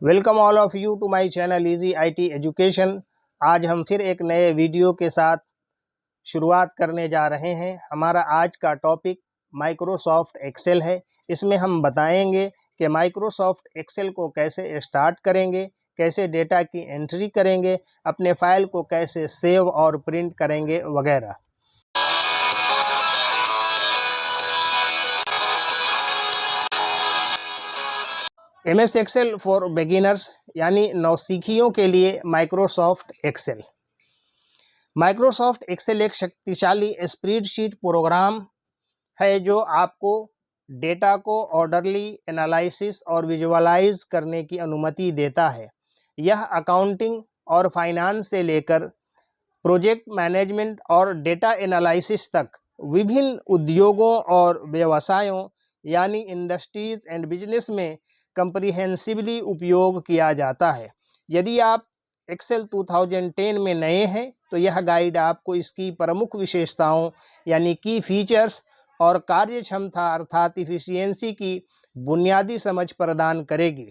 Welcome all of you to my channel easy IT education. आज हम फिर एक नए वीडियो के साथ शुरुआत करने जा रहे हैं। हमारा आज का टॉपिक माइक्रोसॉफ्ट एक्सेल है। इसमें हम बताएंगे कि माइक्रोसॉफ्ट एक्सेल को कैसे स्टार्ट करेंगे, कैसे डेटा की एंट्री करेंगे, अपने फाइल को कैसे सेव और प्रिंट करेंगे वगैरह। MS एक्सेल फॉर बिगिनर्स यानी नौसिखियों के लिए माइक्रोसॉफ्ट एक्सेल। माइक्रोसॉफ्ट एक्सेल एक शक्तिशाली स्प्रेडशीट प्रोग्राम है जो आपको डेटा को ऑर्डरली एनालिसिस और विजुअलाइज करने की अनुमति देता है। यह अकाउंटिंग और फाइनेंस से लेकर प्रोजेक्ट मैनेजमेंट और डेटा एनालिसिस तक विभिन्न उद्योगों और व्यवसायों यानी इंडस्ट्रीज एंड बिजनेस में कंप्रिहेंसिवली उपयोग किया जाता है। यदि आप एक्सेल 2010 में नए हैं तो यह गाइड आपको इसकी प्रमुख विशेषताओं यानी की फीचर्स और कार्यक्षमता अर्थात इफिशियंसी की बुनियादी समझ प्रदान करेगी।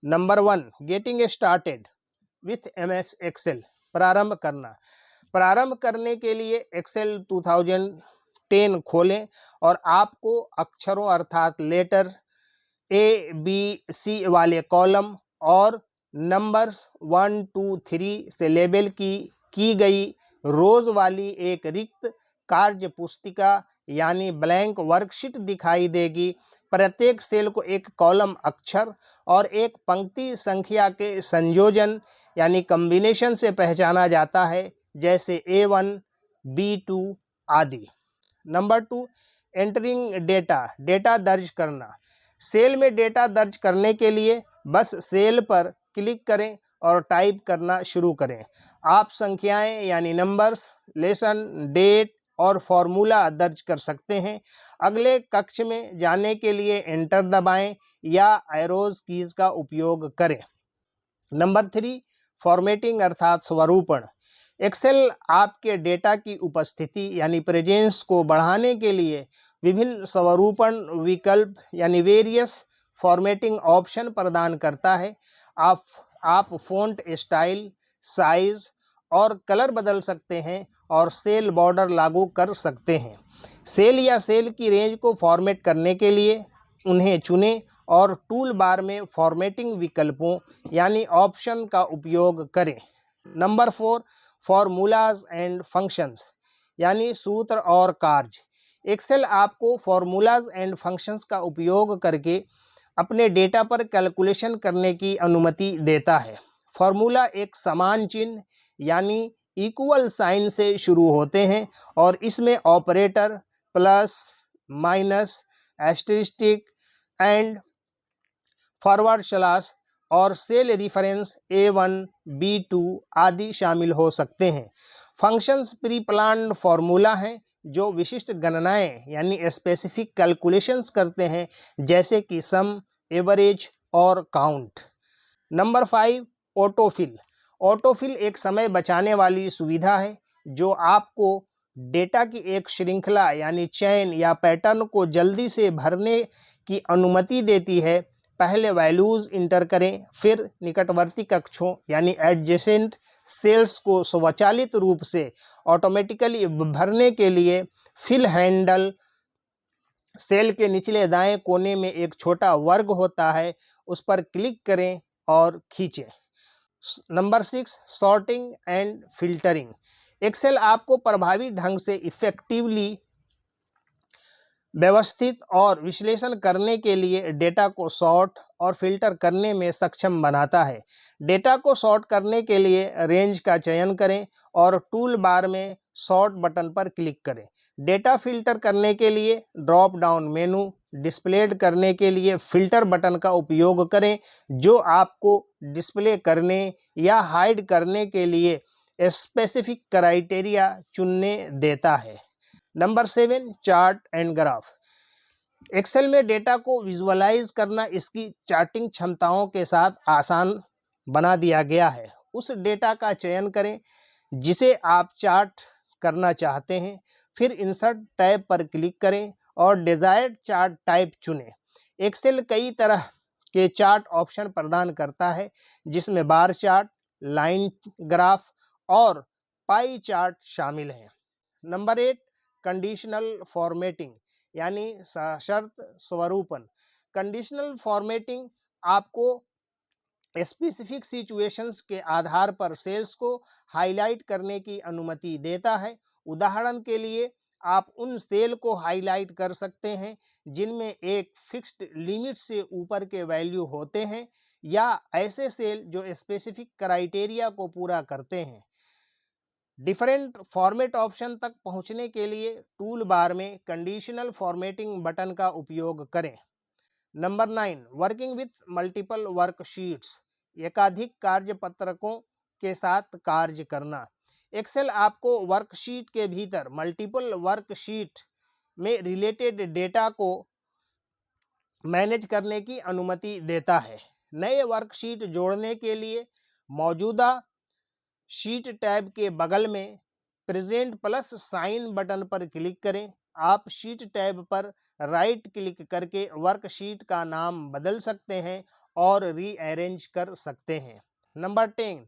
Number 1, getting started with MS Excel. प्रारंभ करने के लिए एक्सेल 2010 खोलें और आपको अक्षरों अर्थात लेटर ABC वाले कॉलम और नंबर्स 1, 2, 3 से लेबल की गई रोज वाली एक रिक्त कार्य पुस्तिका यानी ब्लैंक वर्कशीट दिखाई देगी। प्रत्येक सेल को एक कॉलम अक्षर और एक पंक्ति संख्या के संयोजन यानी कॉम्बिनेशन से पहचाना जाता है, जैसे A1, B2 आदि। नंबर 2, एंटरिंग डेटा दर्ज करना। सेल में डेटा दर्ज करने के लिए बस सेल पर क्लिक करें और टाइप करना शुरू करें। आप संख्याएं यानी नंबर्स, लेसन, डेट और फॉर्मूला दर्ज कर सकते हैं। अगले कक्ष में जाने के लिए एंटर दबाएं या एरोज कीज का उपयोग करें। नंबर 3, फॉर्मेटिंग अर्थात स्वरूपण। एक्सेल आपके डेटा की उपस्थिति यानी प्रेजेंस को बढ़ाने के लिए विभिन्न स्वरूपण विकल्प यानी वेरियस फॉर्मेटिंग ऑप्शन प्रदान करता है। आप फ़ॉन्ट स्टाइल, साइज और कलर बदल सकते हैं और सेल बॉर्डर लागू कर सकते हैं। सेल या सेल की रेंज को फॉर्मेट करने के लिए उन्हें चुनें और टूल बार में फॉर्मेटिंग विकल्पों यानी ऑप्शन का उपयोग करें। नंबर 4, फॉर्मूलाज एंड फंक्शंस यानी सूत्र और कार्य। एक्सेल आपको फॉर्मूलाज एंड फंक्शंस का उपयोग करके अपने डेटा पर कैलकुलेशन करने की अनुमति देता है। फॉर्मूला एक समान चिन्ह यानी इक्वल साइन से शुरू होते हैं और इसमें operator, plus, minus, asterisk and forward slash और सेल रेफरेंस A1, B2 आदि शामिल हो सकते हैं। फंक्शंस प्री प्लान्ड फॉर्मूला हैं जो विशिष्ट गणनाएं यानी स्पेसिफिक कैलकुलेशंस करते हैं, जैसे कि सम, एवरेज और काउंट। Number 5, autofill. ऑटोफिल एक समय बचाने वाली सुविधा है जो आपको डेटा की एक श्रृंखला यानी चेन या पैटर्न को जल्दी से भरने की अनुमति देती है। पहले वैल्यूज़ इंटर करें, फिर निकटवर्ती कक्षों यानी एडजेसेंट सेल्स को स्वचालित रूप से ऑटोमेटिकली भरने के लिए फिल हैंडल सेल के निचले दाएं कोने में एक छोटा वर्ग होता है, उस पर क्लिक करें और खींचें। Number 6, sorting and filtering. Excel आपको प्रभावी ढंग से इफेक्टिवली व्यवस्थित और विश्लेषण करने के लिए डेटा को सॉर्ट और फिल्टर करने में सक्षम बनाता है। डेटा को सॉर्ट करने के लिए रेंज का चयन करें और टूल बार में सॉर्ट बटन पर क्लिक करें। डेटा फिल्टर करने के लिए ड्रॉप डाउन मेनू, डिस्प्लेड करने के लिए फिल्टर बटन का उपयोग करें जो आपको डिस्प्ले करने या हाइड करने के लिए स्पेसिफिक क्राइटेरिया चुनने देता है। Number 7, chart and graph. Excel में डेटा को विजुअलाइज करना इसकी चार्टिंग क्षमताओं के साथ आसान बना दिया गया है। उस डेटा का चयन करें जिसे आप चार्ट करना चाहते हैं, फिर इंसर्ट टैब पर क्लिक करें और डिजायर्ड चार्ट टाइप चुनें। एक्सेल कई तरह के चार्ट ऑप्शन प्रदान करता है, जिसमें बार चार्ट, लाइन ग्राफ और पाई चार्ट शामिल हैं। नंबर 8, कंडीशनल फॉर्मेटिंग यानी सशर्त स्वरूपन। कंडीशनल फॉर्मेटिंग आपको स्पेसिफिक सिचुएशंस के आधार पर सेल्स को हाईलाइट करने की अनुमति देता है। उदाहरण के लिए आप उन सेल को हाईलाइट कर सकते हैं जिनमें एक फिक्स्ड लिमिट से ऊपर के वैल्यू होते हैं, या ऐसे सेल जो स्पेसिफिक क्राइटेरिया को पूरा करते हैं। डिफरेंट फॉर्मेट ऑप्शन तक पहुंचने के लिए टूल बार में कंडीशनल फॉर्मेटिंग बटन का उपयोग करें। Number 9, working with multiple worksheets, एकाधिक कार्यपत्रकों के साथ कार्य करना। एक्सेल आपको वर्कशीट के भीतर मल्टीपल वर्कशीट में रिलेटेड डेटा को मैनेज करने की अनुमति देता है। नए वर्कशीट जोड़ने के लिए मौजूदा शीट टैब के बगल में प्रेजेंट प्लस साइन बटन पर क्लिक करें। आप शीट टैब पर राइट क्लिक करके वर्कशीट का नाम बदल सकते हैं और रीअरेंज कर सकते हैं। नंबर 10,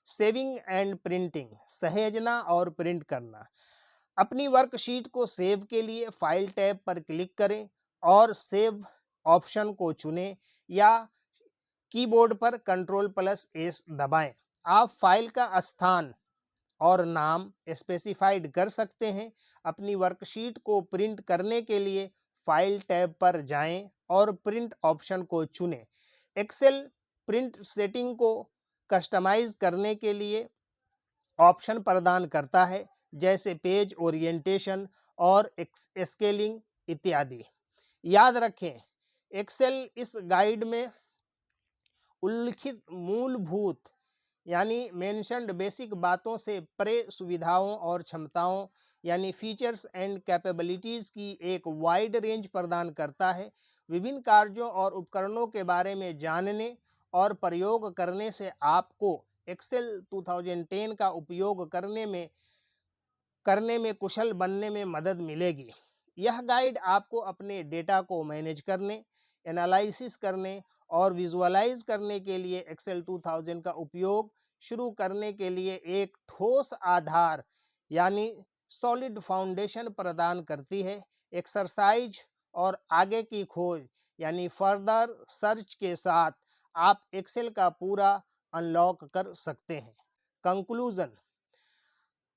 सेविंग एंड प्रिंटिंग, सहेजना और प्रिंट करना। अपनी वर्कशीट को सेव के लिए फाइल टैब पर क्लिक करें और सेव ऑप्शन को चुनें, या कीबोर्ड पर Ctrl+S दबाएं। आप फाइल का स्थान और नाम स्पेसिफाइड कर सकते हैं। अपनी वर्कशीट को प्रिंट करने के लिए फाइल टैब पर जाएं और प्रिंट ऑप्शन को चुनें। एक्सेल प्रिंट सेटिंग को कस्टमाइज करने के लिए ऑप्शन प्रदान करता है, जैसे पेज ओरिएंटेशन और स्केलिंग इत्यादि। याद रखें, एक्सेल इस गाइड में उल्लिखित मूलभूत यानी मेंशन्ड बेसिक बातों से परे सुविधाओं और क्षमताओं यानी फीचर्स एंड कैपेबिलिटीज़ की एक वाइड रेंज प्रदान करता है। विभिन्न कार्यों और उपकरणों के बारे में जानने और प्रयोग करने से आपको एक्सेल 2010 का उपयोग करने में कुशल बनने में मदद मिलेगी। यह गाइड आपको अपने डेटा को मैनेज करने, एनालिसिस करने और विजुअलाइज करने के लिए एक्सेल 2000 का उपयोग शुरू करने के लिए एक ठोस आधार यानी सॉलिड फाउंडेशन प्रदान करती है। एक्सरसाइज और आगे की खोज यानी फर्दर सर्च के साथ आप एक्सेल का पूरा अनलॉक कर सकते हैं। कंक्लूजन,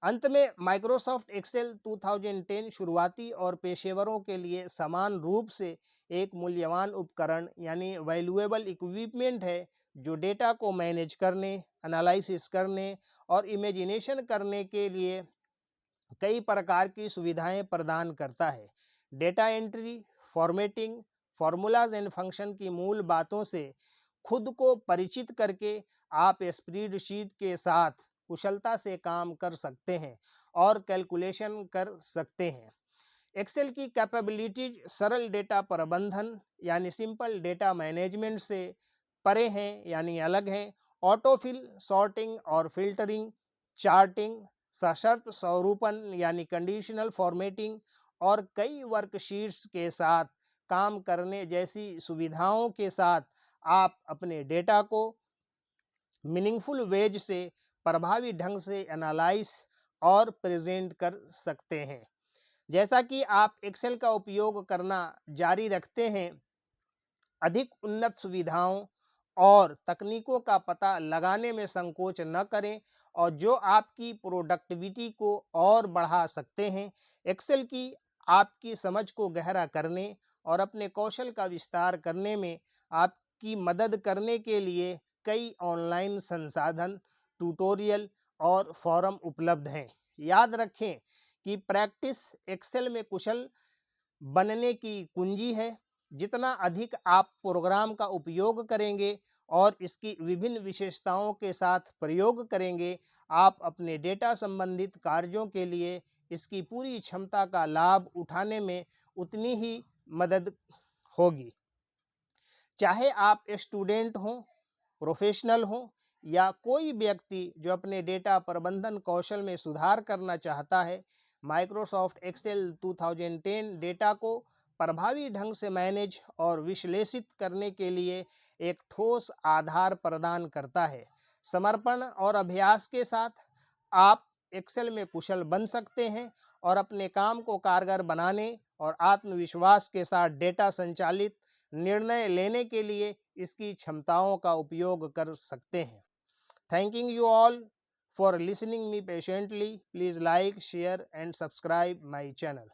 अंत में माइक्रोसॉफ्ट एक्सेल 2010 शुरुआती और पेशेवरों के लिए समान रूप से एक मूल्यवान उपकरण यानी वैल्यूएबल इक्विपमेंट है, जो डेटा को मैनेज करने, एनालिसिस करने और इमेजिनेशन करने के लिए कई प्रकार की सुविधाएं प्रदान करता है। Data entry, formatting, formulas and function की मूल बातों से खुद को परिचित करके आप स्प्रेडशीट के साथ कुशलता से काम कर सकते हैं और कैलकुलेशन कर सकते हैं। एक्सेल की कैपेबिलिटीज सरल डेटा प्रबंधन यानी सिंपल डेटा मैनेजमेंट से परे हैं यानी अलग हैं। ऑटोफिल, सॉर्टिंग और फिल्टरिंग, चार्टिंग, सशर्त स्वरूपन यानी कंडीशनल फॉर्मेटिंग और कई वर्कशीट्स के साथ काम करने जैसी सुविधाओं के साथ आप अपने डेटा को मीनिंगफुल वेज से प्रभावी ढंग से एनालाइज और प्रेजेंट कर सकते हैं। जैसा कि आप एक्सेल का उपयोग करना जारी रखते हैं, अधिक उन्नत सुविधाओं और तकनीकों का पता लगाने में संकोच न करें और जो आपकी प्रोडक्टिविटी को और बढ़ा सकते हैं। एक्सेल की आपकी समझ को गहरा करने और अपने कौशल का विस्तार करने में आपकी मदद करने के लिए कई ऑनलाइन संसाधन, ट्यूटोरियल और फोरम उपलब्ध हैं। याद रखें कि प्रैक्टिस एक्सेल में कुशल बनने की कुंजी है। जितना अधिक आप प्रोग्राम का उपयोग करेंगे और इसकी विभिन्न विशेषताओं के साथ प्रयोग करेंगे, आप अपने डेटा संबंधित कार्यों के लिए इसकी पूरी क्षमता का लाभ उठाने में उतनी ही मदद होगी। चाहे आप स्टूडेंट हों, प्रोफेशनल हों या कोई व्यक्ति जो अपने डेटा प्रबंधन कौशल में सुधार करना चाहता है, माइक्रोसॉफ्ट एक्सेल 2010 डेटा को प्रभावी ढंग से मैनेज और विश्लेषित करने के लिए एक ठोस आधार प्रदान करता है। समर्पण और अभ्यास के साथ आप एक्सेल में कुशल बन सकते हैं और अपने काम को कारगर बनाने और आत्मविश्वास के साथ डेटा संचालित निर्णय लेने के लिए इसकी क्षमताओं का उपयोग कर सकते हैं। Thanking you all for listening me patiently. Please like, share and subscribe my channel.